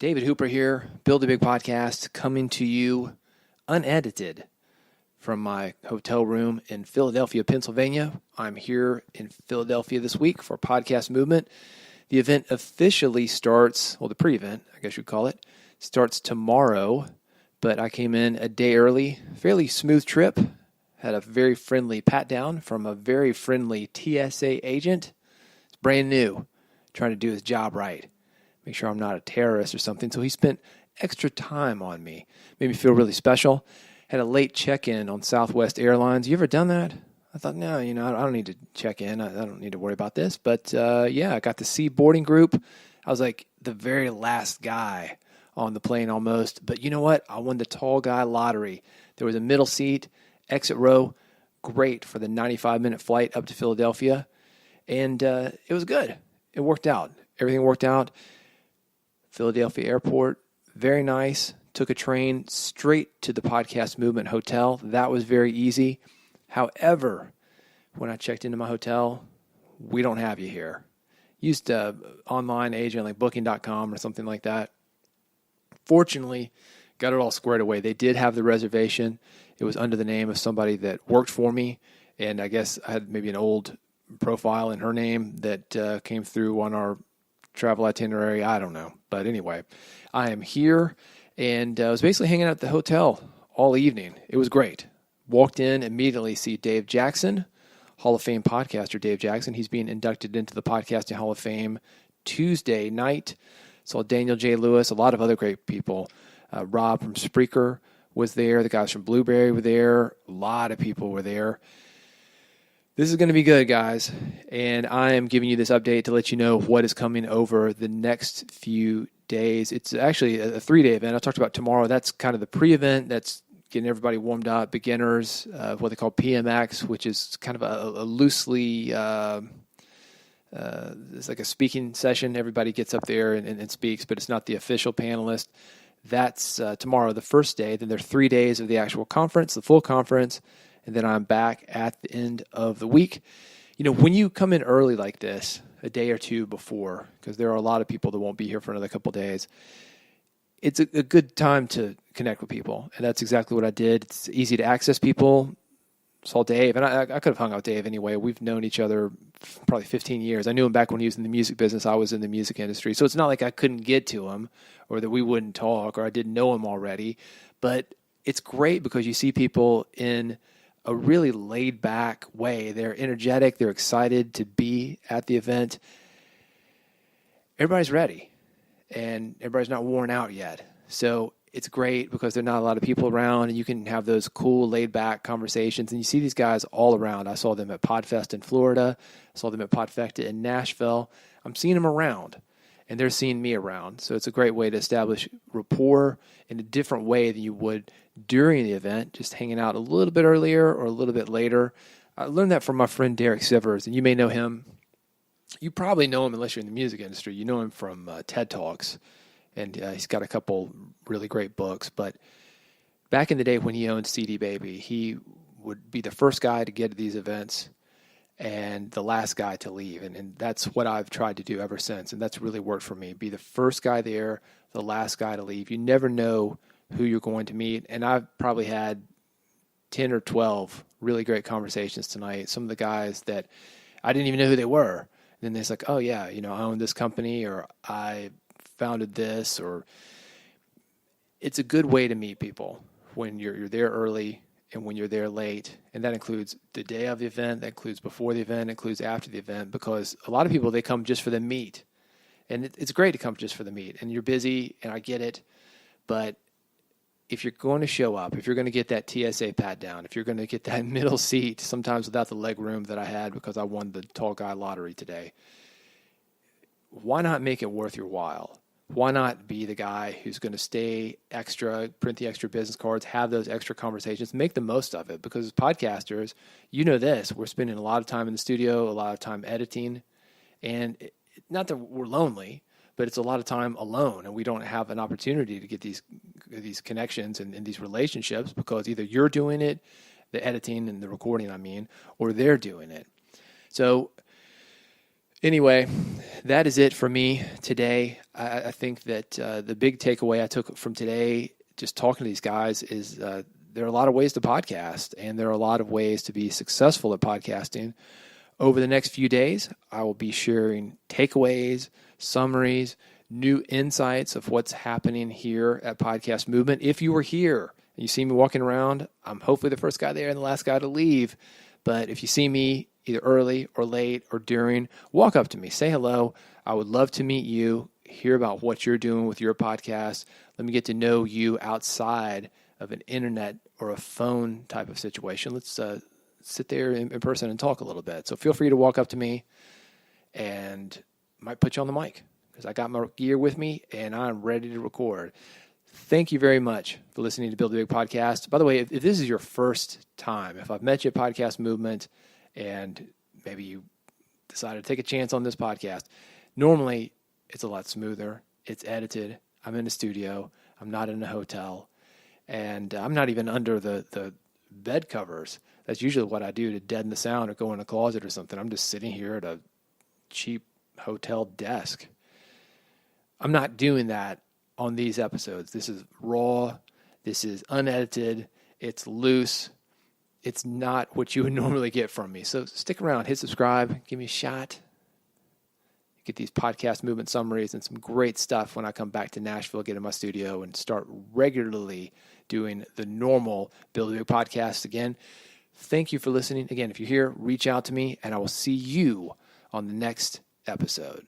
David Hooper here, Build a Big Podcast, coming to you unedited from my hotel room in Philadelphia, Pennsylvania. I'm here in Philadelphia this week for Podcast Movement. The event officially starts, well, the pre-event, I guess you'd call it, starts tomorrow, but I came in a day early. Fairly smooth trip. Had a very friendly pat down from a very friendly TSA agent. It's brand new, trying to do his job right. Make sure I'm not a terrorist or something. So he spent extra time on me. Made me feel really special. Had a late check-in on Southwest Airlines. You ever done that? I thought, no, I don't need to check in. I don't need to worry about this. But I got the C boarding group. I was like the very last guy on the plane almost. But you know what? I won the tall guy lottery. There was a middle seat, exit row. Great for the 95-minute flight up to Philadelphia. And it was good. It worked out. Everything worked out. Philadelphia Airport, very nice. Took a train straight to the Podcast Movement Hotel. That was very easy. However, when I checked into my hotel, we don't have you here. Used an online agent like Booking.com or something like that. Fortunately, got it all squared away. They did have the reservation. It was under the name of somebody that worked for me, and I guess I had maybe an old profile in her name that came through on our travel itinerary. I don't know. But anyway, I am here, and I was basically hanging out at the hotel all evening. It was great. Walked in, immediately see Dave Jackson, Hall of Fame podcaster Dave Jackson. He's being inducted into the Podcasting Hall of Fame Tuesday night. Saw Daniel J. Lewis, a lot of other great people. Rob from Spreaker was there. The guys from Blueberry were there. A lot of people were there. This is going to be good, guys, and I am giving you this update to let you know what is coming over the next few days. It's actually a 3-day event. I talked about tomorrow. That's kind of the pre-event. That's getting everybody warmed up, beginners, what they call PMX, which is kind of a loosely, it's like a speaking session. Everybody gets up there and speaks, but it's not the official panelist. That's tomorrow, the first day. Then there are 3 days of the actual conference, the full conference. And then I'm back at the end of the week. When you come in early like this, a day or two before, because there are a lot of people that won't be here for another couple of days, it's a good time to connect with people. And that's exactly what I did. It's easy to access people. Saw Dave, and I could have hung out with Dave anyway. We've known each other probably 15 years. I knew him back when he was in the music business. I was in the music industry. So it's not like I couldn't get to him or that we wouldn't talk or I didn't know him already. But it's great because you see people in a really laid-back way. They're energetic. They're excited to be at the event. Everybody's ready, and everybody's not worn out yet. So it's great because there are not a lot of people around, and you can have those cool, laid-back conversations. And you see these guys all around. I saw them at PodFest in Florida. I saw them at PodFesta in Nashville. I'm seeing them around, and they're seeing me around. So it's a great way to establish rapport in a different way than you would during the event, just hanging out a little bit earlier or a little bit later. I learned that from my friend Derek Sivers, and you may know him. You probably know him unless you're in the music industry. You know him from TED Talks, and he's got a couple really great books. But back in the day when he owned CD Baby, he would be the first guy to get to these events and the last guy to leave. And that's what I've tried to do ever since, and that's really worked for me. Be the first guy there, the last guy to leave. You never know who you're going to meet. And I've probably had 10 or 12 really great conversations tonight. Some of the guys that I didn't even know who they were. And then it's like, oh yeah, I own this company, or I founded this, or it's a good way to meet people when you're there early and when you're there late. And that includes the day of the event, that includes before the event, includes after the event, because a lot of people, they come just for the meet. And it's great to come just for the meet. And you're busy, and I get it, but if you're going to show up, if you're going to get that TSA pat down, if you're going to get that middle seat, sometimes without the leg room that I had because I won the tall guy lottery today, why not make it worth your while? Why not be the guy who's going to stay extra, print the extra business cards, have those extra conversations, make the most of it? Because as podcasters, this, we're spending a lot of time in the studio, a lot of time editing, and not that we're lonely, but it's a lot of time alone, and we don't have an opportunity to get these connections and these relationships because either you're doing it, the editing and the recording, or they're doing it. So Anyway, that is it for me today. I think that the big takeaway I took from today, just talking to these guys, is there are a lot of ways to podcast, and there are a lot of ways to be successful at podcasting. Over the next few days, I will be sharing takeaways, summaries, new insights of what's happening here at Podcast Movement. If you were here and you see me walking around, I'm hopefully the first guy there and the last guy to leave. But if you see me either early or late or during, walk up to me, say hello. I would love to meet you, hear about what you're doing with your podcast. Let me get to know you outside of an internet or a phone type of situation. Let's sit there in person and talk a little bit. So feel free to walk up to me, and I might put you on the mic because I got my gear with me and I'm ready to record. Thank you very much for listening to Build a Big Podcast. By the way, if this is your first time, if I've met you at Podcast Movement and maybe you decided to take a chance on this podcast, normally it's a lot smoother. It's edited. I'm in a studio. I'm not in a hotel. And I'm not even under the bed covers. That's usually what I do to deaden the sound or go in a closet or something. I'm just sitting here at a cheap hotel desk. I'm not doing that on these episodes. This is raw. This is unedited. It's loose. It's not what you would normally get from me. So stick around, hit subscribe, give me a shot. Get these Podcast Movement summaries and some great stuff when I come back to Nashville, get in my studio, and start regularly doing the normal Build a Big Podcast again. Thank you for listening. Again, if you're here, reach out to me, and I will see you on the next episode.